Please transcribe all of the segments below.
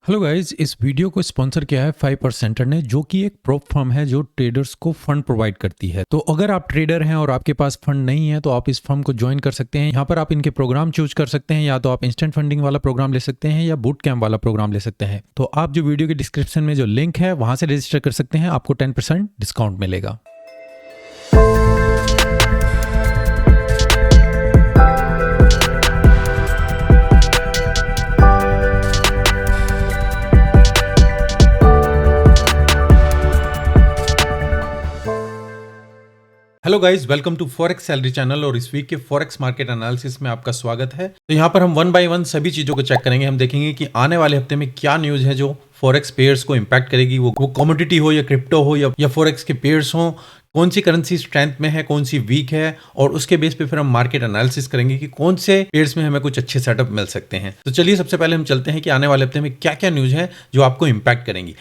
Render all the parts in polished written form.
Hello guys, इस video को sponsor किया है 5% ने, जो कि एक प्रोप फर्म है जो ट्रेडर्स को फंड प्रोवाइड करती है। तो अगर आप ट्रेडर हैं और आपके पास फंड नहीं है तो आप इस फर्म को ज्वाइन कर सकते हैं। यहाँ पर आप इनके प्रोग्राम चूज कर सकते हैं, या तो आप इंस्टेंट फंडिंग वाला प्रोग्राम ले सकते हैं या बूट कैम्प वाला प्रोग्राम ले सकते हैं। तो आप जो वीडियो के डिस्क्रिप्शन में जो लिंक है वहां से रजिस्टर कर सकते हैं, आपको 10% डिस्काउंट मिलेगा। Hello guys, welcome to forex salary channel. और इस वीक के फॉरेक्स मार्केट एनालिसिस में आपका स्वागत है। तो यहाँ पर हम वन बाय वन सभी चीज़ों को चेक करेंगे। हम देखेंगे कि आने वाले हफ्ते में क्या न्यूज़ है जो फॉरेक्स पेयर्स को इम्पैक्ट करेगी। वो कमोडिटी हो या क्रिप्टो हो या फॉरेक्स के पेयर्स हो, कौन सी करेंसी स्ट्रेंथ में है, कौन सी वीक है, और उसके बेस पे फिर हम मार्केट एनालिसिस करेंगे कि कौन से पेयर्स में हमें कुछ अच्छे सेटअप मिल सकते हैं। तो चलिए सबसे पहले हम चलते हैं कि आने वाले हफ्ते में क्या क्या न्यूज़ है जो आपको इम्पैक्ट करेंगी।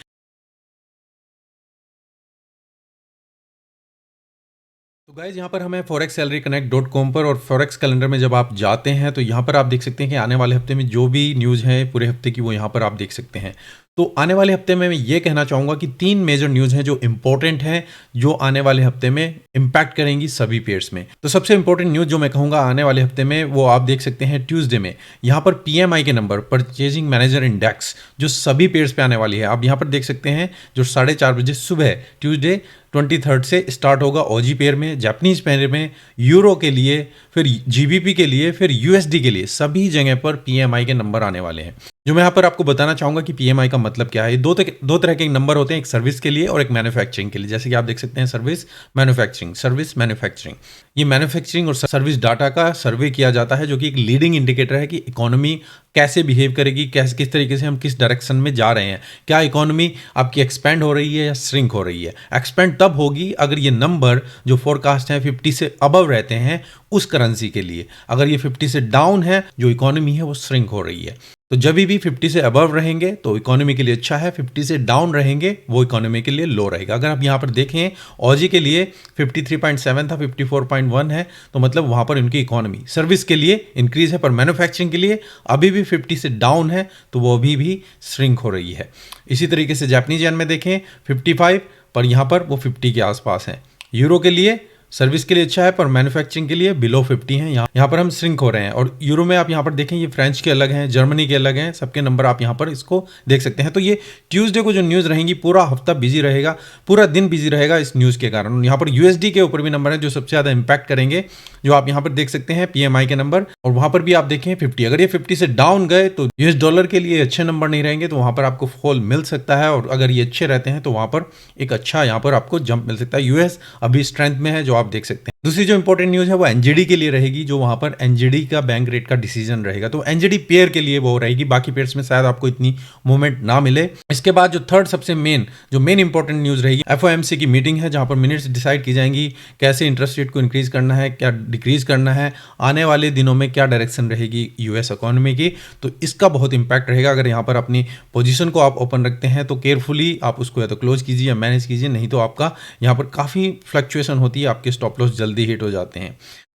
तो गाइज यहाँ पर हमें forex-salary-connect.com पर और फॉरेक्स कैलेंडर में जब आप जाते हैं तो यहाँ पर आप देख सकते हैं कि आने वाले हफ्ते में जो भी न्यूज़ है पूरे हफ्ते की वो यहाँ पर आप देख सकते हैं। तो आने वाले हफ्ते में मैं ये कहना चाहूँगा कि 3 मेजर न्यूज़ हैं जो इंपॉर्टेंट हैं, जो आने वाले हफ्ते में इम्पैक्ट करेंगी सभी पेयर्स में। तो सबसे इंपॉर्टेंट न्यूज़ जो मैं कहूँगा आने वाले हफ्ते में वो आप देख सकते हैं ट्यूसडे में। यहाँ पर PMI के नंबर, परचेजिंग मैनेजर इंडेक्स, जो सभी पेयर्स पे आने वाली है। आप यहाँ पर देख सकते हैं जो 4:30 बजे सुबह ट्यूसडे 23 से स्टार्ट होगा OG पेयर में, जापानीज पेयर में, यूरो के लिए, फिर GBP के लिए, फिर USD के लिए, सभी जगह पर PMI के नंबर आने वाले हैं। जो मैं यहाँ पर आपको बताना चाहूँगा कि PMI का मतलब क्या है। दो तरह के नंबर होते हैं, एक सर्विस के लिए और एक मैन्युफैक्चरिंग के लिए। जैसे कि आप देख सकते हैं सर्विस मैन्युफैक्चरिंग। ये मैन्युफैक्चरिंग और सर्विस डाटा का सर्वे किया जाता है, जो कि एक लीडिंग इंडिकेटर है कि इकोनॉमी कैसे बिहेव करेगी, किस तरीके से हम किस डायरेक्शन में जा रहे हैं। क्या इकोनॉमी आपकी एक्सपेंड हो रही है या श्रिंक हो रही है। एक्सपेंड तब होगी अगर ये नंबर जो फोरकास्ट है 50 से अबव रहते हैं उस करेंसी के लिए। अगर ये 50 से डाउन है, जो इकोनॉमी है वो श्रिंक हो रही है। तो जब भी 50 से अबव रहेंगे तो इकोनॉमी के लिए अच्छा है, 50 से डाउन रहेंगे वो इकोनॉमी के लिए लो रहेगा। अगर आप यहाँ पर देखें OG के लिए 53.7 था, 54.1 है, तो मतलब वहाँ पर उनकी इकोनॉमी सर्विस के लिए इंक्रीज है, पर मैन्युफैक्चरिंग के लिए अभी भी 50 से डाउन है, तो वो अभी भी श्रिंक हो रही है। इसी तरीके से जापानीज येन में देखें 55, पर यहाँ पर वो 50 के आसपास है। यूरो के लिए सर्विस के लिए अच्छा है, पर मैन्युफैक्चरिंग के लिए बिलो 50 हैं। यहाँ पर हम श्रिंक हो रहे हैं। और यूरो में आप यहाँ पर देखें, ये फ्रेंच के अलग हैं, जर्मनी के अलग हैं, सबके नंबर आप यहाँ पर इसको देख सकते हैं। तो ये ट्यूसडे को जो न्यूज़ रहेंगी, पूरा हफ्ता बिजी रहेगा, पूरा दिन बिजी रहेगा इस न्यूज़ के कारण। यहाँ पर USD के ऊपर भी नंबर है जो सबसे ज़्यादा इंपैक्ट करेंगे, जो आप यहाँ पर देख सकते हैं PMI के नंबर। और वहाँ पर भी आप देखें 50, अगर ये 50 से डाउन गए तो US डॉलर के लिए अच्छे नंबर नहीं रहेंगे, तो वहाँ पर आपको फॉल मिल सकता है। और अगर ये अच्छे रहते हैं तो वहाँ पर एक अच्छा यहाँ पर आपको जंप मिल सकता है। US अभी स्ट्रेंथ में है, जो आप देख सकते हैं। दूसरी जो इंपॉर्टेंट न्यूज़ है वो NGD के लिए रहेगी, जो वहाँ पर NGD का बैंक रेट का डिसीजन रहेगा। तो NGD पेयर के लिए वो रहेगी, बाकी पेयर्स में शायद आपको इतनी मूवमेंट ना मिले। इसके बाद जो थर्ड सबसे मेन इंपॉर्टेंट न्यूज़ रहेगी, FOMC की मीटिंग है, जहाँ पर मिनट्स डिसाइड की जाएंगी कैसे इंटरेस्ट रेट को इंक्रीज करना है, क्या डिक्रीज करना है, आने वाले दिनों में क्या डायरेक्शन रहेगी US इकोनॉमी की। तो इसका बहुत इंपैक्ट रहेगा। अगर यहाँ पर अपनी पोजीशन को आप ओपन रखते हैं तो केयरफुली आप उसको या तो क्लोज कीजिए या मैनेज कीजिए, नहीं तो आपका यहाँ पर काफ़ी फ्लक्चुएशन होती है, आपके स्टॉप लॉस जल्दी हिट हो जाते हैं।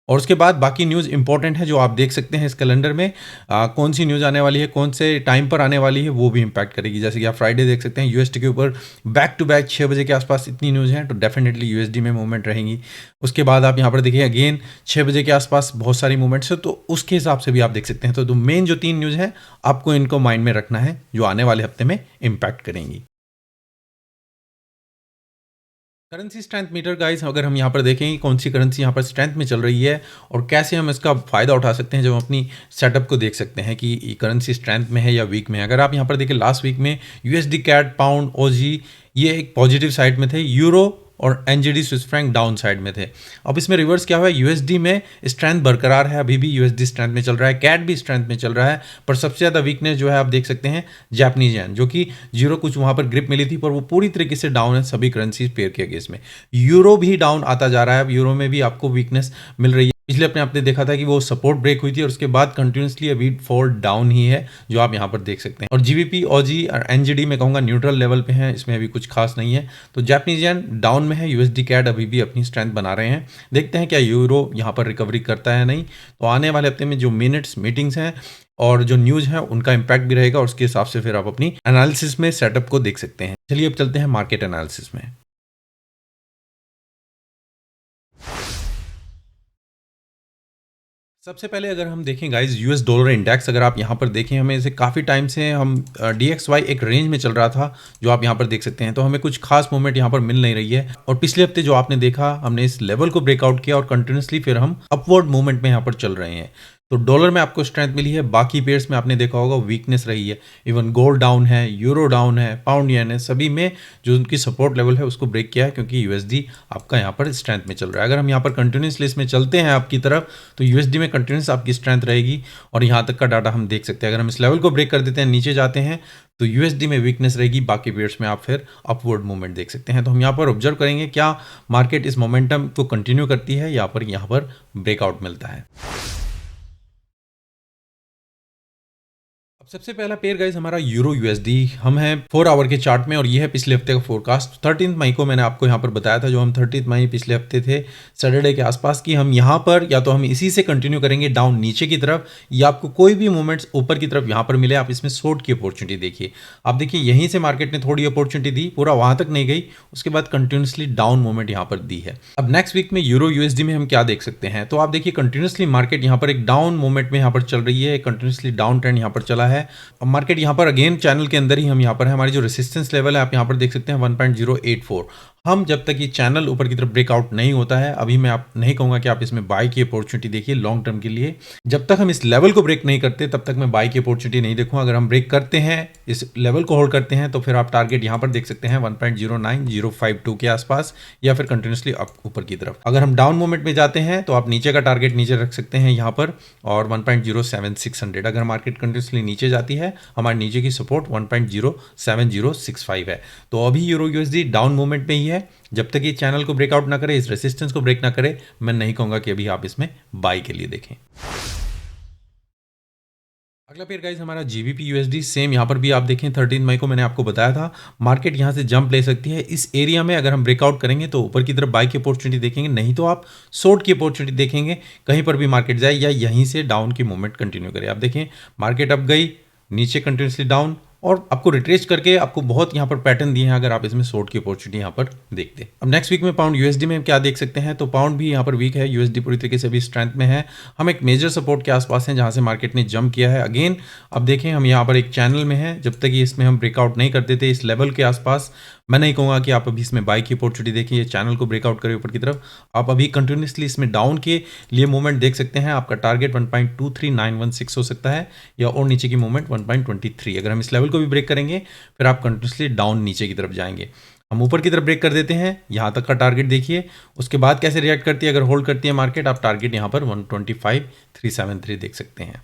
और उसके बाद बाकी न्यूज़ इंपॉर्टेंट है जो आप देख सकते हैं इस कैलेंडर में। कौन सी न्यूज़ आने वाली है, कौन से टाइम पर आने वाली है, वो भी इंपैक्ट करेगी। जैसे कि आप फ्राइडे देख सकते हैं USD के ऊपर बैक टू बैक 6 बजे के आसपास इतनी न्यूज़ है, तो डेफिनेटली USD में मूवमेंट रहेंगी। उसके बाद आप यहाँ पर देखिए अगेन 6 बजे के आसपास बहुत सारी मूवमेंट्स है, तो उसके हिसाब से भी आप देख सकते हैं। तो मेन जो 3 न्यूज़ है आपको इनको माइंड में रखना है, जो आने वाले हफ्ते में इम्पैक्ट करेंगी। करेंसी स्ट्रेंथ मीटर गाइस, अगर हम यहाँ पर देखें कौन सी करेंसी यहाँ पर स्ट्रेंथ में चल रही है और कैसे हम इसका फ़ायदा उठा सकते हैं, जब हम अपनी सेटअप को देख सकते हैं कि करेंसी स्ट्रेंथ में है या वीक में है। अगर आप यहाँ पर देखें लास्ट वीक में USD CAD, पाउंड, OG ये एक पॉजिटिव साइड में थे, यूरो और NGD Swiss franc down side में थे। अब इसमें रिवर्स क्या हुआ है, USD में स्ट्रेंथ बरकरार है, अभी भी USD स्ट्रेंथ में चल रहा है, CAD भी स्ट्रेंथ में चल रहा है, पर सबसे ज़्यादा वीकनेस जो है आप देख सकते हैं जापानीज येन, जो कि जीरो कुछ वहाँ पर ग्रिप मिली थी, पर वो पूरी तरीके से डाउन है सभी करेंसीज पेयर के अगेंस्ट में। यूरो भी डाउन आता जा रहा है, अब यूरो में भी आपको वीकनेस मिल रही है। पिछले अपने आपने देखा था कि वो सपोर्ट ब्रेक हुई थी और उसके बाद कंटिन्यूसली अभी फॉल डाउन ही है, जो आप यहाँ पर देख सकते हैं। और जीबीपी, ऑजी और एनजीडी में कहूँगा न्यूट्रल लेवल पे हैं, इसमें अभी कुछ खास नहीं है। तो जापानीज येन डाउन में है, यूएसडी कैड अभी भी अपनी स्ट्रेंथ बना रहे हैं। देखते हैं क्या यूरो यहाँ पर रिकवरी करता है नहीं। तो आने वाले हफ्ते में जो मिनट्स मीटिंग्स हैं और जो न्यूज़ है उनका इम्पैक्ट भी रहेगा, और उसके हिसाब से फिर आप अपनी एनालिसिस में सेटअप को देख सकते हैं। चलिए अब चलते हैं मार्केट एनालिसिस में। सबसे पहले अगर हम देखें गाइस, यूएस डॉलर इंडेक्स अगर आप यहाँ पर देखें, हमें इसे काफ़ी टाइम से हम DXY एक रेंज में चल रहा था, जो आप यहाँ पर देख सकते हैं। तो हमें कुछ खास मूवमेंट यहाँ पर मिल नहीं रही है, और पिछले हफ्ते जो आपने देखा, हमने इस लेवल को ब्रेकआउट किया और कंटिन्यूसली फिर हम अपवर्ड मूवमेंट में यहाँ पर चल रहे हैं। तो डॉलर में आपको स्ट्रेंथ मिली है, बाकी पेयर्स में आपने देखा होगा वीकनेस रही है। इवन गोल्ड डाउन है, यूरो डाउन है, पाउंड येन है, सभी में जो उनकी सपोर्ट लेवल है उसको ब्रेक किया है, क्योंकि यूएसडी आपका यहाँ पर स्ट्रेंथ में चल रहा है। अगर हम यहाँ पर कंटिन्यूसली इसमें चलते हैं आपकी तरफ, तो यूएसडी में कंटिन्यूस आपकी स्ट्रेंथ रहेगी, और यहाँ तक का डाटा हम देख सकते हैं। अगर हम इस लेवल को ब्रेक कर देते हैं, नीचे जाते हैं, तो यूएसडी में वीकनेस रहेगी, बाकी पेयर्स में आप फिर अपवर्ड मूवमेंट देख सकते हैं। तो हम यहाँ पर ऑब्जर्व करेंगे क्या मार्केट इस मोमेंटम को कंटिन्यू करती है या पर यहाँ पर ब्रेकआउट मिलता है। सबसे पहला पेयर गाइस हमारा यूरो यूएसडी, हम हैं 4 आवर के चार्ट में, और ये है पिछले हफ्ते का फोरकास्ट। 13 मई को मैंने आपको यहाँ पर बताया था, जो हम 30 मई पिछले हफ्ते थे सैटरडे के आसपास की, हम यहाँ पर या तो हम इसी से कंटिन्यू करेंगे डाउन नीचे की तरफ, या आपको कोई भी मूवमेंट्स ऊपर की तरफ यहाँ पर मिले, आप इसमें शॉर्ट की अपॉर्चुनिटी देखिए। आप देखिए यहीं से मार्केट ने थोड़ी अपॉर्चुनिटी दी, पूरा वहां तक नहीं गई, उसके बाद कंटिन्यूसली डाउन मूवमेंट यहाँ पर दी है। अब नेक्स्ट वीक में यूरो यूएसडी में हम क्या देख सकते हैं, तो आप देखिए कंटिन्यूसली मार्केट यहाँ पर एक डाउन मूवमेंट में यहाँ पर चल रही है, कंटिन्यूसली डाउन ट्रेंड यहाँ पर चला है। मार्केट यहाँ पर अगेन चैनल के अंदर ही हम यहाँ पर है, हमारी जो रेसिस्टेंस लेवल है आप यहाँ पर देख सकते हैं 1.084। हम जब तक ये चैनल ऊपर की तरफ ब्रेकआउट नहीं होता है, अभी मैं आप नहीं कहूँगा कि आप इसमें बाई की अपॉर्चुनिटी देखिए लॉन्ग टर्म के लिए। जब तक हम इस लेवल को ब्रेक नहीं करते तब तक मैं बाई की अपॉर्चुनिटी नहीं देखूँगा। अगर हम ब्रेक करते हैं, इस लेवल को होल्ड करते हैं, तो फिर आप टारगेट यहाँ पर देख सकते हैं 1.09052 के आसपास, या फिर कंटिन्यूसली अप ऊपर की तरफ। अगर हम डाउन मूवमेंट में जाते हैं तो आप नीचे का टारगेट नीचे रख सकते हैं यहाँ पर, और 1.07600। अगर मार्केट कंटिन्यूसली नीचे जाती है, हमारे नीचे की सपोर्ट 1.07065 है। तो अभी यूरो यूएसडी डाउन मूवमेंट में ही है, जब तक ये चैनल को ब्रेकआउट ना करे, इस रेसिस्टेंस को ब्रेक ना करे, मैं नहीं कहूंगा कि अभी आप इसमें बाई के लिए देखें। अगला पेयर गाइस हमारा जीबीपी यूएसडी, सेम यहाँ पर भी आप देखें 13 मई को मैंने आपको बताया था, मार्केट यहाँ से जंप ले सकती है। इस एरिया में अगर हम ब्रेकआउट करेंगे तो ऊपर की तरफ बाई की अपॉर्चुनिटी देखेंगे, नहीं तो आप शॉर्ट की अपॉर्चुनिटी देखेंगे, कहीं पर भी मार्केट जाए या यहीं से डाउन की मूवमेंट कंटिन्यू करे। आप देखें मार्केट अप गई, नीचे कंटिन्यूसली डाउन, और आपको रिट्रेस करके आपको बहुत यहाँ पर पैटर्न दिए हैं, अगर आप इसमें शॉर्ट की अपॉर्चुनिटी यहाँ पर देखते हैं। अब नेक्स्ट वीक में पाउंड यूएसडी में क्या देख सकते हैं, तो पाउंड भी यहाँ पर वीक है, यूएसडी पूरी तरीके से भी स्ट्रेंथ में है। हम एक मेजर सपोर्ट के आसपास हैं जहाँ से मार्केट ने जंप किया है। अगेन अब देखें हम यहाँ पर एक चैनल में हैं, जब तक ये इसमें हम ब्रेकआउट नहीं करते थे इस लेवल के आसपास, मैं नहीं कहूँगा कि आप अभी इसमें बाई की अपॉर्चुनिटी देखिए, चैनल को ब्रेकआउट करें ऊपर की तरफ, आप अभी कंटिन्यूसली इसमें डाउन के लिए मूवमेंट देख सकते हैं। आपका टारगेट 1.23916 हो सकता है, या और नीचे की मूवमेंट 1.23। अगर हम इस लेवल को भी ब्रेक करेंगे फिर आप कंटिन्यूसली डाउन नीचे की तरफ जाएंगे। हम ऊपर की तरफ ब्रेक कर देते हैं, यहाँ तक का टारगेट देखिए, उसके बाद कैसे रिएक्ट करती है। अगर होल्ड करती है मार्केट, आप टारगेट यहाँ पर 125,373 देख सकते हैं।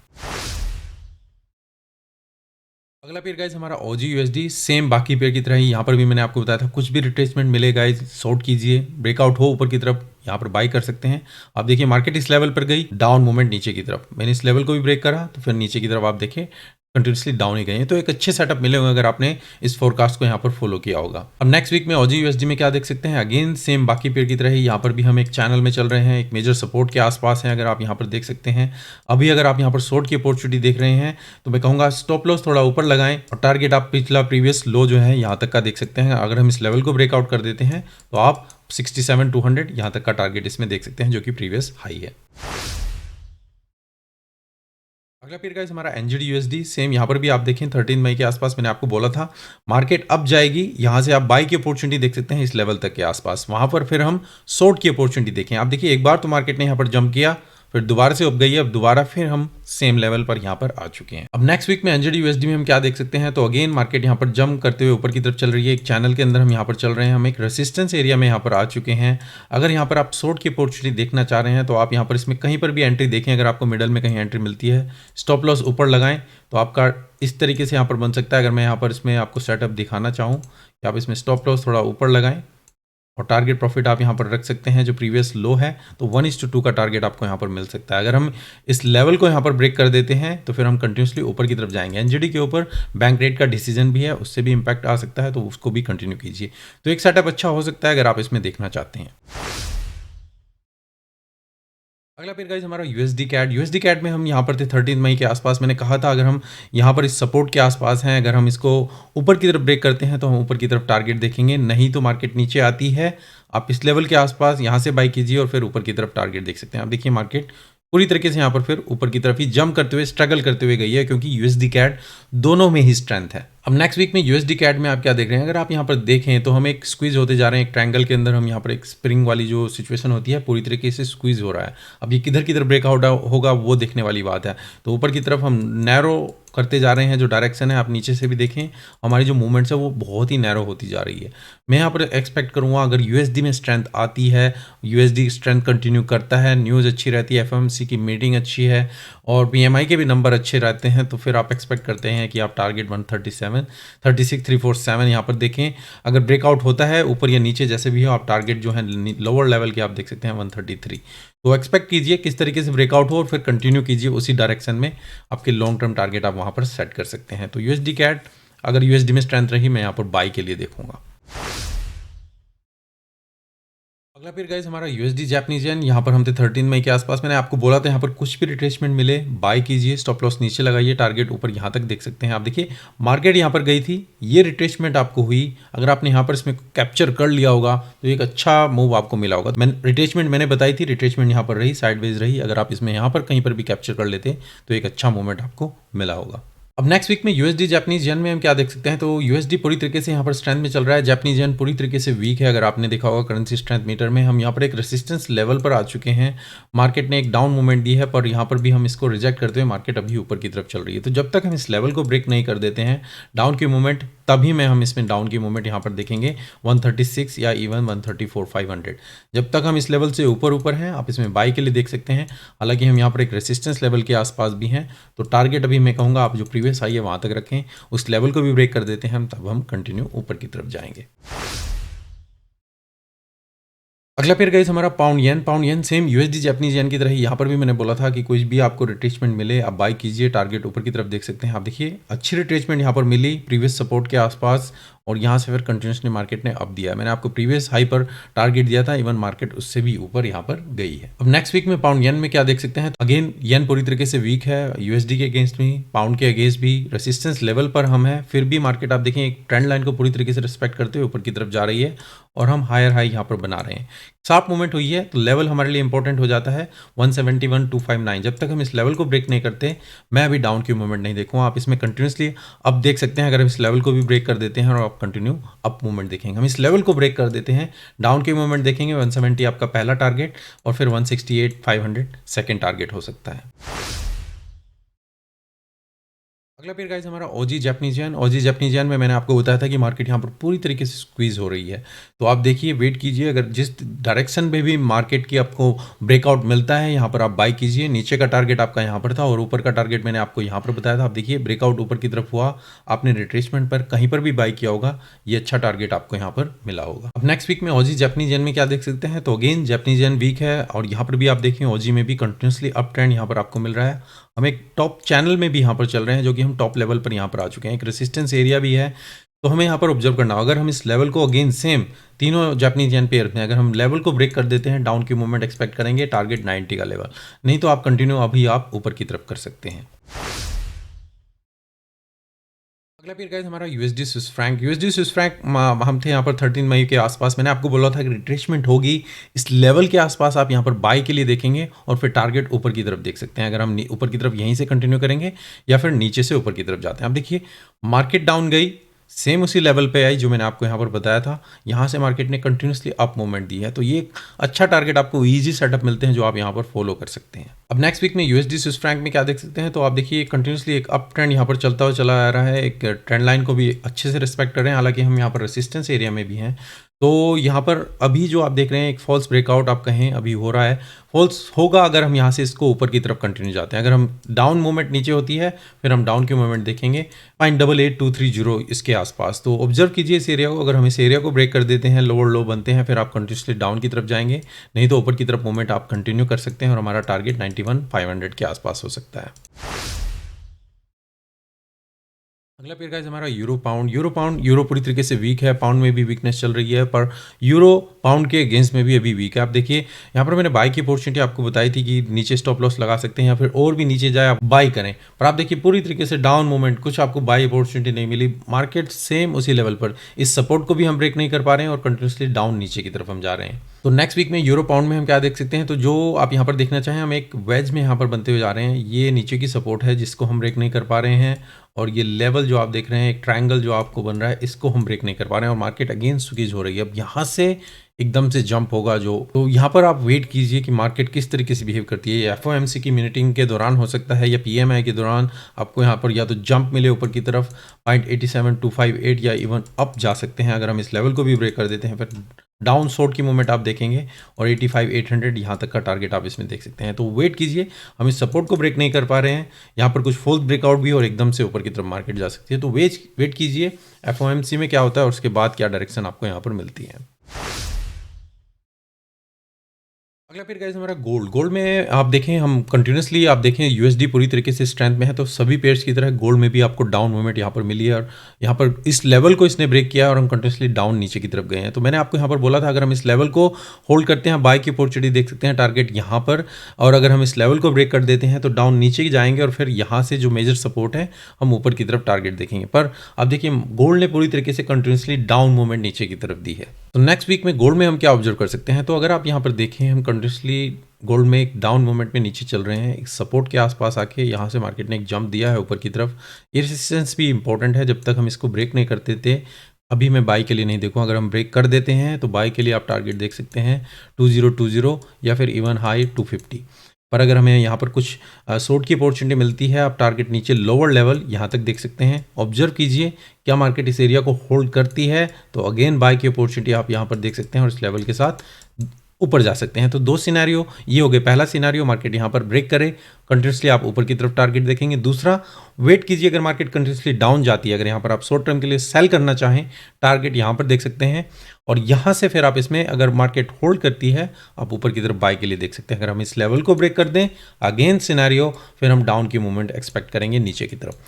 अगला पेयर गाइज हमारा ओजी यूएसडी, सेम बाकी पेयर की तरह ही यहाँ पर भी मैंने आपको बताया था, कुछ भी रिट्रेसमेंट मिले गाइज शॉर्ट कीजिए, ब्रेकआउट हो ऊपर की तरफ यहाँ पर बाई कर सकते हैं। आप देखिए मार्केट इस लेवल पर गई, डाउन मूवमेंट नीचे की तरफ, मैंने इस लेवल को भी ब्रेक करा तो फिर नीचे की तरफ आप देखें कंटिन्यूसली डाउन ही गए हैं। तो एक अच्छे सेटअप मिले होंगे अगर आपने इस फोरकास्ट को यहाँ पर फॉलो किया होगा। अब नेक्स्ट वीक में ओजी यूएसडी में क्या देख सकते हैं, अगेन सेम बाकी पेयर की तरह ही यहाँ पर भी हम एक चैनल में चल रहे हैं, एक मेजर सपोर्ट के आसपास हैं, अगर आप यहाँ पर देख सकते हैं। अभी अगर आप यहाँ पर शॉर्ट की अपॉर्चुनिटी देख रहे हैं तो मैं कहूँगा स्टॉप लॉस थोड़ा ऊपर लगाएं, और टारगेट आप पिछला प्रीवियस लो जो है यहाँ तक का देख सकते हैं। अगर हम इस लेवल को ब्रेकआउट कर देते हैं तो आप 67,200 यहाँ तक का टारगेट इसमें देख सकते हैं, जो कि प्रीवियस हाई है। अगला पेयर गाइस हमारा एनजीडी यूएसडी, सेम यहाँ पर भी आप देखें 13 मई के आसपास मैंने आपको बोला था मार्केट अब जाएगी, यहाँ से आप बाई की अपॉर्चुनिटी देख सकते हैं इस लेवल तक के आसपास, वहाँ पर फिर हम शॉर्ट की अपॉर्चुनिटी देखें। आप देखिए एक बार तो मार्केट ने यहाँ पर जंप किया, फिर दोबारा से उप गई है, अब दोबारा फिर हम सेम लेवल पर यहाँ पर आ चुके हैं। अब नेक्स्ट वीक में एनजीडी यूएसडी में हम क्या देख सकते हैं, तो अगेन मार्केट यहाँ पर जंप करते हुए ऊपर की तरफ चल रही है, एक चैनल के अंदर हम यहाँ पर चल रहे हैं, हम एक रेसिस्टेंस एरिया में यहाँ पर आ चुके हैं। अगर यहाँ पर आप शॉर्ट की अपॉर्चुनिटी देखना चाह रहे हैं तो आप यहाँ पर इसमें कहीं पर भी एंट्री देखें, अगर आपको मिडल में कहीं एंट्री मिलती है, स्टॉप लॉस ऊपर लगाएं तो आपका इस तरीके से यहाँ पर बन सकता है। अगर मैं यहाँ पर इसमें आपको सेटअप दिखाना चाहूँ कि आप इसमें स्टॉप लॉस थोड़ा ऊपर लगाएं, और टारगेट प्रॉफिट आप यहाँ पर रख सकते हैं जो प्रीवियस लो है, तो 1:2 का टारगेट आपको यहाँ पर मिल सकता है। अगर हम इस लेवल को यहाँ पर ब्रेक कर देते हैं तो फिर हम कंटिन्यूसली ऊपर की तरफ जाएंगे। एनजीडी के ऊपर बैंक रेट का डिसीजन भी है, उससे भी इंपैक्ट आ सकता है, तो उसको भी कंटिन्यू कीजिए। तो एक सेटअप अच्छा हो सकता है अगर आप इसमें देखना चाहते हैं। अगला फिर गाइस हमारा यूएसडी कैड में हम यहाँ पर थे 13 मई के आसपास। मैंने कहा था अगर हम यहाँ पर इस सपोर्ट के आसपास हैं, अगर हम इसको ऊपर की तरफ ब्रेक करते हैं तो हम ऊपर की तरफ टारगेट देखेंगे, नहीं तो मार्केट नीचे आती है। आप इस लेवल के आसपास यहाँ से बाई कीजिए और फिर ऊपर की तरफ टारगेट देख सकते हैं। आप देखिए मार्केट पूरी तरीके से यहाँ पर फिर ऊपर की तरफ ही जंप करते हुए, स्ट्रगल करते हुए गई है, क्योंकि यूएसडी कैड दोनों में ही स्ट्रेंथ है। अब नेक्स्ट वीक में यूएसडी कैड में आप क्या देख रहे हैं, अगर आप यहाँ पर देखें तो हम एक स्क्वीज होते जा रहे हैं, एक ट्रायंगल के अंदर हम यहाँ पर एक स्प्रिंग वाली जो सिचुएशन होती है पूरी तरीके से स्क्वीज हो रहा है। अब ये किधर किधर ब्रेकआउट होगा वो देखने वाली बात है। तो ऊपर की तरफ हम नैरो करते जा रहे हैं, जो डायरेक्शन है आप नीचे से भी देखें, हमारी जो मूवमेंट्स है वो बहुत ही नैरो होती जा रही है। मैं यहाँ पर एक्सपेक्ट करूँगा अगर यूएसडी में स्ट्रेंथ आती है, यूएसडी स्ट्रेंथ कंटिन्यू करता है, न्यूज़ अच्छी रहती है, एफओएमसी की मीटिंग अच्छी है और पीएमआई के भी नंबर अच्छे रहते हैं, तो फिर आप एक्सपेक्ट करते हैं कि आप टारगेट 136,347 यहाँ पर देखें। अगर ब्रेकआउट होता है ऊपर या नीचे जैसे भी हो, आप टारगेट जो है लोअर लेवल के आप देख सकते हैं 133। तो एक्सपेक्ट कीजिए किस तरीके से ब्रेकआउट हो और फिर कंटिन्यू कीजिए उसी डायरेक्शन में, आपके लॉन्ग टर्म टारगेट आप वहाँ पर सेट कर सकते हैं। तो यूएसडी कैड अगर यूएसडी में स्ट्रेंथ रही, मैं यहाँ पर बाई के लिए देखूंगा। अगला फिर गाइस हमारा यूएसडी जापानीज येन, यहाँ पर हम थे 13 मई के आसपास। मैंने आपको बोला था यहाँ पर कुछ भी रिट्रेसमेंट मिले बाय कीजिए, स्टॉप लॉस नीचे लगाइए, टारगेट ऊपर यहाँ तक देख सकते हैं। आप देखिए मार्केट यहाँ पर गई थी, ये रिट्रेसमेंट आपको हुई, अगर आपने यहाँ पर इसमें कैप्चर कर लिया होगा तो एक अच्छा मूव आपको मिला होगा। रिट्रेसमेंट मैंने बताई थी, रिट्रेसमेंट यहाँ पर रही, साइडवेज रही, अगर आप इसमें यहाँ पर कहीं पर भी कैप्चर कर लेते तो एक अच्छा मूवमेंट आपको मिला होगा। अब नेक्स्ट वीक में यूएसडी जापानीज येन में हम क्या देख सकते हैं, तो यूएसडी पूरी तरीके से यहाँ पर स्ट्रेंथ में चल रहा है, जापानीज येन पूरी तरीके से वीक है। अगर आपने देखा होगा करेंसी स्ट्रेंथ मीटर में, हम यहाँ पर एक रेसिस्टेंस लेवल पर आ चुके हैं। मार्केट ने एक डाउन मूवमेंट दी है, पर यहाँ पर भी हम इसको रिजेक्ट करते हुए मार्केट अभी ऊपर की तरफ चल रही है। तो जब तक हम इस लेवल को ब्रेक नहीं कर देते हैं डाउन की मूवमेंट, तभी में हम इसमें डाउन की मूवमेंट यहाँ पर देखेंगे 136 या इवन 134,500। जब तक हम इस लेवल से ऊपर हैं आप इसमें बाई के लिए देख सकते हैं। हालांकि हम यहाँ पर एक रेसिस्टेंस लेवल के आसपास भी हैं, तो टारगेट अभी मैं कहूँगा आप जो प्रीवियस हाई है वहाँ तक रखें, उस लेवल को भी ब्रेक कर देते हैं हम, तब हम कंटिन्यू ऊपर की तरफ जाएंगे। अगला पेयर गाइस हमारा पाउंड येन सेम यूएसडी जापानीज येन की तरह ही, यहाँ पर भी मैंने बोला था कि कुछ भी आपको रिट्रेसमेंट मिले आप बाई कीजिए, टारगेट ऊपर की तरफ देख सकते हैं। आप देखिए अच्छी रिट्रेसमेंट यहाँ पर मिली प्रीवियस सपोर्ट के आसपास, और यहाँ से फिर कंटिन्यूसली मार्केट ने अप दिया है। मैंने आपको प्रीवियस हाई पर टारगेट दिया था, इवन मार्केट उससे भी ऊपर यहाँ पर गई है। अब नेक्स्ट वीक में पाउंड येन में क्या देख सकते हैं, अगेन येन पूरी तरीके से वीक है, यूएसडी के अगेंस्ट भी, पाउंड के अगेंस्ट भी, रेसिस्टेंस लेवल पर हम हैं, फिर भी मार्केट आप देखें एक ट्रेंड लाइन को पूरी तरीके से रिस्पेक्ट करते हुए ऊपर की तरफ जा रही है और हम हायर हाई यहाँ पर बना रहे हैं। शार्प मूवमेंट हुई है तो लेवल हमारे लिए इंपॉर्टेंट हो जाता है 171,259। जब तक हम इस लेवल को ब्रेक नहीं करते मैं अभी डाउन की मूवमेंट नहीं देखूंगा। आप इसमें कंटिन्यूसली अब देख सकते हैं, अगर हम इस लेवल को भी ब्रेक कर देते हैं और आप कंटिन्यू अप मूवमेंट देखेंगे। हम इस लेवल को ब्रेक कर देते हैं, डाउन की मूवमेंट देखेंगे, 170 आपका पहला टारगेट और फिर 168,500 सेकेंड टारगेट हो सकता है। अगला पेयर गाइस हमारा ओजी जापानीज येन में मैंने आपको बताया था कि मार्केट यहाँ पर पूरी तरीके से स्क्वीज हो रही है। तो आप देखिए वेट कीजिए, अगर जिस डायरेक्शन में भी मार्केट की आपको ब्रेकआउट मिलता है यहाँ पर आप बाई कीजिए। नीचे का टारगेट आपका यहाँ पर था और ऊपर का टारगेट मैंने आपको यहाँ पर बताया था। आप देखिए ब्रेकआउट ऊपर की तरफ हुआ, आपने रिट्रेसमेंट पर कहीं पर भी बाई किया होगा, ये अच्छा टारगेट आपको यहाँ पर मिला होगा। अब नेक्स्ट वीक में ओजी जापानीज येन में क्या देख सकते हैं, तो अगेन जापानीज येन वीक है और यहाँ पर भी आप देखें ओजी में भी कंटिन्यूसली अप ट्रेंड यहाँ पर आपको मिल रहा है। हम एक टॉप चैनल में भी यहाँ पर चल रहे हैं, जो कि हम टॉप लेवल पर यहाँ पर आ चुके हैं, एक रेसिस्टेंस एरिया भी है, तो हमें यहाँ पर ऑब्जर्व करना होगा। अगर हम इस लेवल को अगेन सेम तीनों जापानीज येन पेयर में अगर हम लेवल को ब्रेक कर देते हैं, डाउन की मूवमेंट एक्सपेक्ट करेंगे, टारगेट 90 का लेवल, नहीं तो आप कंटिन्यू अभी आप ऊपर की तरफ कर सकते हैं। अगला पेयर गाइस हमारा यूएसडी स्विस फ्रैंक हम थे यहाँ पर 13 मई के आसपास। मैंने आपको बोला था कि रिट्रेसमेंट होगी, इस लेवल के आसपास आप यहाँ पर बाई के लिए देखेंगे और फिर टारगेट ऊपर की तरफ देख सकते हैं। अगर हम ऊपर की तरफ यहीं से कंटिन्यू करेंगे या फिर नीचे से ऊपर की तरफ जाते हैं। आप देखिए मार्केट डाउन गई, सेम उसी लेवल पे आई जो मैंने आपको यहाँ पर बताया था, यहाँ से मार्केट ने कंटिन्यूसली अप मूवमेंट दी है, तो ये एक अच्छा टारगेट आपको इजी सेटअप मिलते हैं जो आप यहाँ पर फॉलो कर सकते हैं। अब नेक्स्ट वीक में यूएसडी स्विस फ्रैंक में क्या देख सकते हैं, तो आप देखिए कंटिन्यूसली एक अप ट्रेंड यहाँ पर चलता हुआ चला आ रहा है, एक ट्रेंड लाइन को भी अच्छे से रिस्पेक्ट कर रहे हैं, हालांकि हम यहाँ पर रेसिस्टेंस एरिया में भी हैं। तो यहाँ पर अभी जो आप देख रहे हैं एक फॉल्स ब्रेकआउट आप कहें अभी हो रहा है, फॉल्स होगा अगर हम यहाँ से इसको ऊपर की तरफ कंटिन्यू जाते हैं। अगर हम डाउन मूवमेंट नीचे होती है फिर हम डाउन की मूवमेंट देखेंगे 0.88230 इसके आसपास। तो ऑब्जर्व कीजिए इस एरिया को, अगर हम इस एरिया को ब्रेक कर देते हैं, लोअर लो बनते हैं, फिर आप कंटिन्यूसली डाउन की तरफ जाएंगे, नहीं तो ऊपर की तरफ मूवमेंट आप कंटिन्यू कर सकते हैं और हमारा टारगेट 91,500 के आसपास हो सकता है। अगला पेयर गाइस हमारा यूरो पूरी तरीके से वीक है, पाउंड में भी वीकनेस चल रही है, पर यूरो पाउंड के अगेंस्ट में भी अभी वीक है। आप देखिए यहाँ पर मैंने बाई की अपॉर्चुनिटी आपको बताई थी कि नीचे स्टॉप लॉस लगा सकते हैं या फिर और भी नीचे जाए आप बाई करें, पर आप देखिए पूरी तरीके से डाउन मूवमेंट, कुछ आपको बाई अपॉर्चुनिटी नहीं मिली, मार्केट सेम उसी लेवल पर, इस सपोर्ट को भी हम ब्रेक नहीं कर पा रहे हैं और कंटिन्यूसली डाउन नीचे की तरफ हम जा रहे हैं। तो नेक्स्ट वीक में यूरो पाउंड में हम क्या देख सकते हैं, तो जो आप यहाँ पर देखना चाहें, हम एक वेज में यहाँ पर बनते हुए जा रहे हैं, ये नीचे की सपोर्ट है जिसको हम ब्रेक नहीं कर पा रहे हैं, और ये लेवल जो आप देख रहे हैं एक ट्रायंगल जो आपको बन रहा है, इसको हम ब्रेक नहीं कर पा रहे हैं और मार्केट अगेन स्क्वीज हो रही है। अब यहाँ से एकदम से जंप होगा जो, तो यहाँ पर आप वेट कीजिए कि मार्केट किस तरीके से बिहेव करती है। ये एफओएमसी की मीटिंग के दौरान हो सकता है या पीएमआई के दौरान आपको यहाँ पर या तो जंप मिले ऊपर की तरफ 0.87258 या इवन अप जा सकते हैं। अगर हम इस लेवल को भी ब्रेक कर देते हैं फिर डाउन शॉर्ट की मूवमेंट आप देखेंगे और 85,800 यहाँ तक का टारगेट आप इसमें देख सकते हैं। तो वेट कीजिए, हम इस सपोर्ट को ब्रेक नहीं कर पा रहे हैं, यहाँ पर कुछ फॉल्स ब्रेकआउट भी और एकदम से ऊपर की तरफ मार्केट जा सकती है। तो वेट कीजिए एफओएमसी में क्या होता है और उसके बाद क्या डायरेक्शन आपको यहाँ पर मिलती है। अगला पेयर गाइस हमारा गोल्ड में आप देखें, हम कंटिन्यूसली आप देखें यूएसडी पूरी तरीके से स्ट्रेंथ में है, तो सभी पेयर्स की तरह गोल्ड में भी आपको डाउन मूवमेंट यहाँ पर मिली है और यहाँ पर इस लेवल को इसने ब्रेक किया और हम कंटिन्यूसली डाउन नीचे की तरफ गए हैं। तो मैंने आपको यहाँ पर बोला था अगर हम इस लेवल को होल्ड करते हैं, बाय की अपॉर्चुनिटी देख सकते हैं टारगेट यहाँ पर, और अगर हम इस लेवल को ब्रेक कर देते हैं तो डाउन नीचे ही जाएंगे और फिर यहाँ से जो मेजर सपोर्ट है हम ऊपर की तरफ टारगेट देखेंगे। पर आप देखिए गोल्ड ने पूरी तरीके से कंटिन्यूसली डाउन मूवमेंट नीचे की तरफ दी है। तो नेक्स्ट वीक में गोल्ड में हम क्या ऑब्जर्व कर सकते हैं, तो अगर आप यहाँ पर देखें हम कंटिन्यूसली गोल्ड में एक डाउन मूवमेंट में नीचे चल रहे हैं, एक सपोर्ट के आसपास आके यहाँ से मार्केट ने एक जंप दिया है ऊपर की तरफ। ये रेजिस्टेंस भी इंपॉर्टेंट है, जब तक हम इसको ब्रेक नहीं करते थे अभी मैं बाई के लिए नहीं देखूँ। अगर हम ब्रेक कर देते हैं तो बाई के लिए आप टारगेट देख सकते हैं 2020 या फिर इवन हाई 250। पर अगर हमें यहाँ पर कुछ शॉर्ट की अपॉर्चुनिटी मिलती है, आप टारगेट नीचे लोअर लेवल यहाँ तक देख सकते हैं। ऑब्जर्व कीजिए क्या मार्केट इस एरिया को होल्ड करती है, तो अगेन बाय की अपॉर्चुनिटी आप यहाँ पर देख सकते हैं और इस लेवल के साथ ऊपर जा सकते हैं। तो दो सिनेरियो ये हो गए, पहला सिनेरियो मार्केट यहाँ पर ब्रेक करे, कंटिन्यूसली आप ऊपर की तरफ टारगेट देखेंगे। दूसरा वेट कीजिए अगर मार्केट कंटिन्यूसली डाउन जाती है, अगर यहाँ पर आप शॉर्ट टर्म के लिए सेल करना चाहें, टारगेट यहाँ पर देख सकते हैं और यहाँ से फिर आप इसमें अगर मार्केट होल्ड करती है आप ऊपर की तरफ बाय के लिए देख सकते हैं। अगर हम इस लेवल को ब्रेक कर दें अगेन सिनेरियो, फिर हम डाउन की मूवमेंट एक्सपेक्ट करेंगे नीचे की तरफ।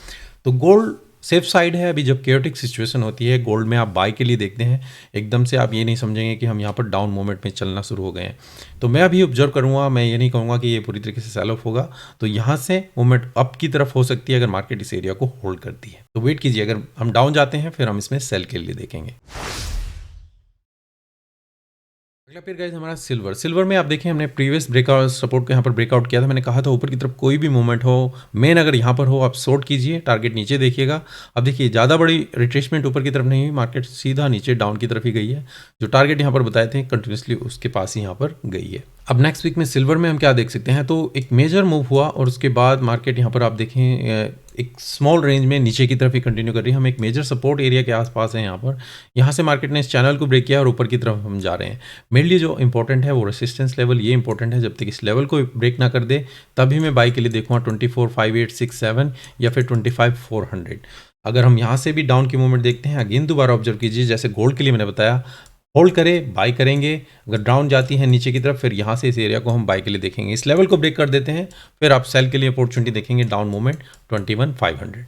तो गोल्ड सेफ साइड है, अभी जब केओटिक सिचुएशन होती है गोल्ड में आप बाय के लिए देखते हैं, एकदम से आप ये नहीं समझेंगे कि हम यहाँ पर डाउन मूवमेंट में चलना शुरू हो गए हैं। तो मैं अभी ऑब्जर्व करूँगा, मैं ये नहीं कहूँगा कि ये पूरी तरीके से सेल ऑफ होगा, तो यहाँ से मूवमेंट अप की तरफ हो सकती है अगर मार्केट इस एरिया को होल्ड करती है। तो वेट कीजिए, अगर हम डाउन जाते हैं फिर हम इसमें सेल के लिए देखेंगे। अगला पेयर गाइस हमारा सिल्वर में आप देखें हमने प्रीवियस ब्रेकआउट सपोर्ट को यहाँ पर ब्रेकआउट किया था। मैंने कहा था ऊपर की तरफ कोई भी मूवमेंट हो, मेन अगर यहाँ पर हो आप शॉर्ट कीजिए, टारगेट नीचे देखिएगा। अब देखिए ज़्यादा बड़ी रिट्रेसमेंट ऊपर की तरफ नहीं हुई, मार्केट सीधा नीचे डाउन की तरफ ही गई है। जो टारगेट यहाँ पर बताए थे कंटिन्यूसली उसके पास ही यहाँ पर गई है। अब नेक्स्ट वीक में सिल्वर में हम क्या देख सकते हैं, तो एक मेजर मूव हुआ और उसके बाद मार्केट यहाँ पर आप देखें एक स्मॉल रेंज में नीचे की तरफ ही कंटिन्यू कर रही है। हम एक मेजर सपोर्ट एरिया के आसपास हैं यहाँ पर, यहाँ से मार्केट ने इस चैनल को ब्रेक किया और ऊपर की तरफ हम जा रहे हैं। मेनली जो इंपॉर्टेंट है वो रेसिस्टेंस लेवल, ये इंपॉर्टेंट है, जब तक इस लेवल को ब्रेक ना कर दे तभी मैं बाई के लिए देखूँगा 24,5867 या फिर 25,400। अगर हम यहाँ से भी डाउन की मूवमेंट देखते हैं, अगेन दोबारा ऑब्जर्व कीजिए, जैसे गोल्ड के लिए मैंने बताया होल्ड करें बाय करेंगे, अगर डाउन जाती है नीचे की तरफ फिर यहाँ से इस एरिया को हम बाय के लिए देखेंगे। इस लेवल को ब्रेक कर देते हैं फिर आप सेल के लिए अपॉर्चुनिटी देखेंगे, डाउन मूवमेंट 21,500।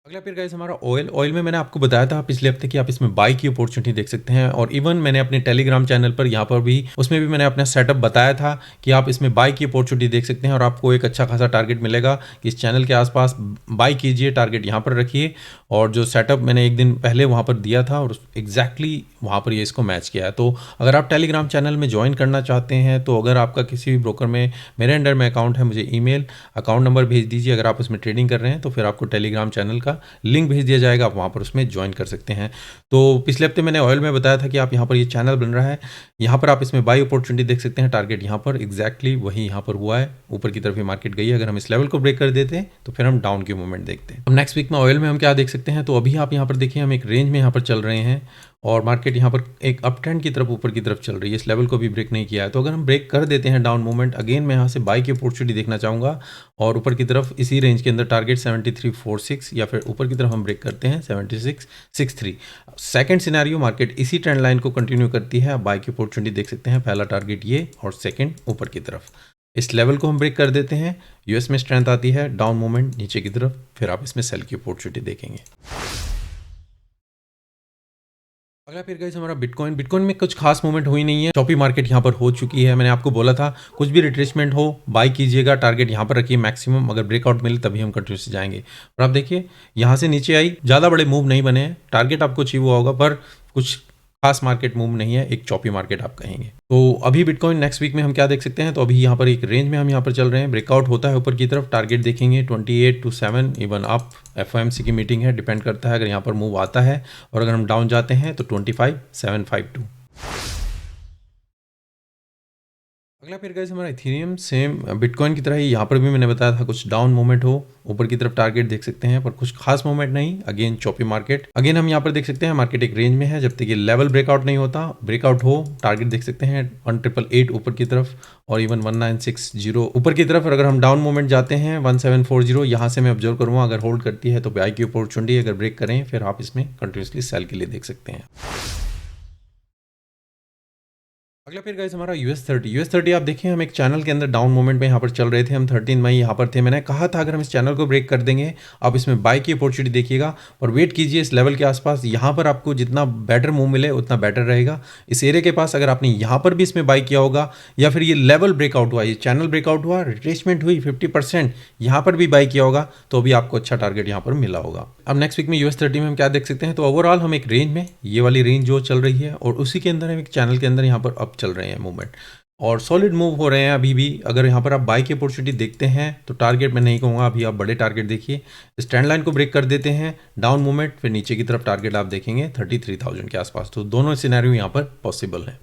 अगला पेयर गाइस हमारा ऑयल में मैंने आपको बताया था पिछले हफ्ते कि आप इसमें बाई की अपॉर्चुनिटी देख सकते हैं, और इवन मैंने अपने टेलीग्राम चैनल पर यहाँ पर भी उसमें भी मैंने अपना सेटअप बताया था कि आप इसमें बाई की अपॉर्चुनिटी देख सकते हैं और आपको एक अच्छा खासा टारगेट मिलेगा। इस चैनल के आसपास बाई कीजिए, टारगेट यहाँ पर रखिए, और जो सेटअप मैंने एक दिन पहले वहाँ पर दिया था और एग्जैक्टली वहाँ पर ये इसको मैच किया है। तो अगर आप टेलीग्राम चैनल में ज्वाइन करना चाहते हैं, तो अगर आपका किसी भी ब्रोकर में मेरे अंडर में अकाउंट है, मुझे ईमेल अकाउंट नंबर भेज दीजिए। अगर आप उसमें ट्रेडिंग कर रहे हैं तो फिर आपको टेलीग्राम चैनल का लिंक भेज दिया जाएगा, आप वहाँ पर उसमें ज्वाइन कर सकते हैं। तो पिछले हफ्ते मैंने ऑयल में बताया था कि आप यहाँ पर ये चैनल बन रहा है, यहाँ पर आप इसमें बाई अपॉर्चुनिटी देख सकते हैं। टारगेट यहाँ पर एग्जैक्टली वही यहाँ पर हुआ है, ऊपर की तरफ ही मार्केट गई है। अगर हम इस लेवल को ब्रेक कर देते हैं तो फिर हम डाउन की मूवमेंट देखते हैं। अब नेक्स्ट वीक में ऑयल में हम क्या देख सकते हैं, तो अभी आप यहाँ पर देखिए हम एक रेंज में यहाँ पर चल रहे हैं और मार्केट यहाँ पर एक अप ट्रेंड की तरफ ऊपर की तरफ चल रही है, इस लेवल को भी ब्रेक नहीं किया है। तो अगर हम ब्रेक कर देते हैं डाउन मूवमेंट, अगेन मैं यहाँ से बाई की अपॉर्चुनिटी देखना चाहूँगा और ऊपर की तरफ इसी रेंज के अंदर टारगेट 7346 या फिर ऊपर की तरफ हम ब्रेक करते हैं 7663। सेकंड सिनेरियो मार्केट इसी ट्रेंड लाइन को कंटिन्यू करती है, आप बाई की अपॉर्चुनिटी देख सकते हैं। पहला टारगेट ये और सेकंड ऊपर की तरफ, इस लेवल को हम ब्रेक कर देते हैं। यूएस में स्ट्रेंथ आती है, डाउन मूवमेंट नीचे की तरफ, फिर आप इसमें सेल की अपॉर्चुनिटी देखेंगे। अगला फिर गाइस हमारा बिटकॉइन में कुछ खास मूवमेंट हुई नहीं है, चॉपी मार्केट यहाँ पर हो चुकी है। मैंने आपको बोला था कुछ भी रिट्रेसमेंट हो बाई कीजिएगा, टारगेट यहाँ पर रखिए मैक्सिमम, अगर ब्रेकआउट मिले तभी हम कंटिन्यू से जाएंगे। और आप देखिए यहाँ से नीचे आई, ज़्यादा बड़े मूव नहीं बने हैं, टारगेट आपको अचीव हुआ होगा पर कुछ खास मार्केट मूव नहीं है, एक चॉपी मार्केट आप कहेंगे। तो अभी बिटकॉइन नेक्स्ट वीक में हम क्या देख सकते हैं, तो अभी यहाँ पर एक रेंज में हम यहाँ पर चल रहे हैं, ब्रेकआउट होता है ऊपर की तरफ, टारगेट देखेंगे 28 to 7 इवन अप। FOMC की मीटिंग है, डिपेंड करता है, अगर यहाँ पर मूव आता है और अगर हम डाउन जाते हैं तो 25,752। अगला फिर गाइस हमारा इथेरियम सेम बिटकॉइन की तरह ही, यहाँ पर भी मैंने बताया था कुछ डाउन मूवमेंट हो, ऊपर की तरफ टारगेट देख सकते हैं पर कुछ खास मूवमेंट नहीं, अगेन चॉपी मार्केट। अगेन हम यहाँ पर देख सकते हैं मार्केट एक रेंज में है, जब तक ये लेवल ब्रेकआउट नहीं होता, ब्रेकआउट हो टारगेट देख सकते हैं 1888 ऊपर की तरफ और इवन 1960 ऊपर की तरफ। और अगर हम डाउन मूवमेंट जाते हैं 1740, यहाँ से मैं ऑब्जर्व करूँगा अगर होल्ड करती है तो बाई की अपॉर्चुनिटी, अगर ब्रेक करें फिर आप इसमें कंटिन्यूसली सेल के लिए देख सकते हैं। अगला फिर गाइस हमारा US30 आप देखें हम एक चैनल के अंदर डाउन मूवमेंट में यहाँ पर चल रहे थे, हम 13 मई यहाँ पर थे। मैंने कहा था अगर हम इस चैनल को ब्रेक कर देंगे आप इसमें बाई की अपॉर्चुनिटी देखिएगा और वेट कीजिए इस लेवल के आसपास, यहाँ पर आपको जितना बेटर मूव मिले उतना बेटर रहेगा। इस एरिया के पास अगर आपने यहाँ पर भी इसमें बाई किया होगा या फिर ये लेवल ब्रेकआउट हुआ, ये चैनल ब्रेकआउट हुआ, रिट्रेसमेंट हुई 50%, यहाँ पर भी बाई किया होगा तो अभी आपको अच्छा टारगेट यहाँ पर मिला होगा। अब नेक्स्ट वीक में US30 में हम क्या देख सकते हैं, तो ओवरऑल हम एक रेंज में, ये वाली रेंज जो चल रही है और उसी के अंदर हम एक चैनल के अंदर यहाँ पर अप चल रहे हैं मूवमेंट और सॉलिड मूव हो रहे हैं अभी भी। अगर यहाँ पर आप बाई की अपॉर्चुनिटी देखते हैं तो टारगेट मैं नहीं कहूँगा, अभी आप बड़े टारगेट देखिए, स्टैंड लाइन को ब्रेक कर देते हैं, डाउन मूवमेंट, फिर नीचे की तरफ टारगेट आप देखेंगे 33,000 के आसपास। तो दोनों सिनेरियो यहाँ पर पॉसिबल है।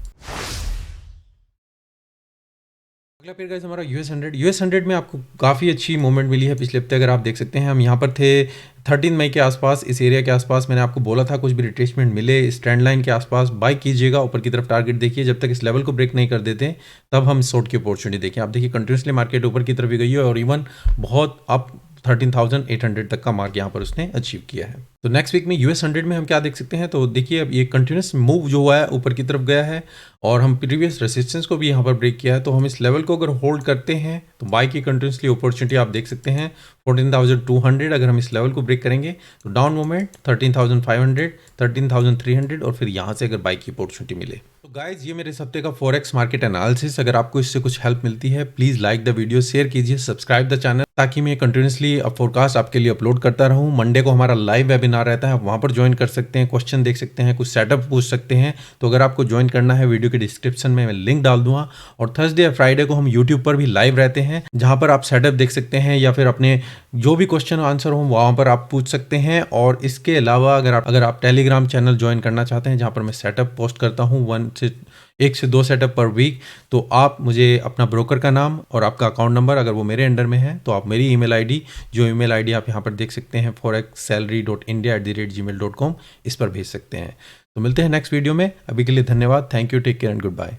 अगला फिर गाइस हमारा US100 में आपको काफ़ी अच्छी मूवमेंट मिली है पिछले हफ्ते, अगर आप देख सकते हैं हम यहाँ पर थे 13 मई के आसपास, इस एरिया के आसपास। मैंने आपको बोला था कुछ भी रिट्रेसमेंट मिले इस ट्रेंड लाइन के आसपास बाई कीजिएगा, ऊपर की तरफ टारगेट देखिए, जब तक इस लेवल को ब्रेक नहीं कर देते तब हम शॉर्ट की अपॉर्चुनिटी देखें। आप देखिए कंटिन्यूसली मार्केट ऊपर की तरफ ही गई है और इवन बहुत अप 13,800 तक का मार्क यहाँ पर उसने अचीव किया है। तो नेक्स्ट वीक में US100 में हम क्या देख सकते हैं, तो देखिए अब ये कंटिन्यूस मूव जो हुआ है ऊपर की तरफ गया है और हम प्रीवियस रेसिस्टेंस को भी यहाँ पर ब्रेक किया है। तो हम इस लेवल को अगर होल्ड करते हैं तो बाई की कंटिन्यूसली अपॉर्चुनिटी आप देख सकते हैं 14,200। अगर हम इस लेवल को ब्रेक करेंगे तो डाउन मूवमेंट 13,500, 13,300 और फिर यहाँ से अगर बाई की अपॉर्चुनिटी मिले। तो गाइज ये मेरे इस हफ्ते का फॉरेक्स मार्केट एनालिसिस, अगर आपको इससे कुछ हेल्प मिलती है please like the video, share कीजिए, सब्सक्राइब द चैनल, ताकि मैं कंटिन्यूसली फोरकास्ट आपके लिए अपलोड करता रहूं। मंडे को हमारा लाइव वेबिनार रहता है, आप वहां पर ज्वाइन कर सकते हैं, क्वेश्चन देख सकते हैं, कुछ सेटअप पूछ सकते हैं। तो अगर आपको ज्वाइन करना है वीडियो के डिस्क्रिप्शन में मैं लिंक डाल दूंगा। और थर्सडे या फ्राइडे को हम यूट्यूब पर भी लाइव रहते हैं, जहां पर आप सेटअप देख सकते हैं या फिर अपने जो भी क्वेश्चन आंसर हो वहां पर आप पूछ सकते हैं। और इसके अलावा अगर आप टेलीग्राम चैनल ज्वाइन करना चाहते हैं जहां पर मैं सेटअप पोस्ट करता हूँ 1 से 2 सेटअप पर वीक, तो आप मुझे अपना ब्रोकर का नाम और आपका अकाउंट नंबर, अगर वो मेरे अंडर में है तो आप मेरी ईमेल आईडी, जो ईमेल आईडी आप यहाँ पर देख सकते हैं forexsalary.india@gmail.com, इस पर भेज सकते हैं। तो मिलते हैं नेक्स्ट वीडियो में, अभी के लिए धन्यवाद, thank you, take care and good bye.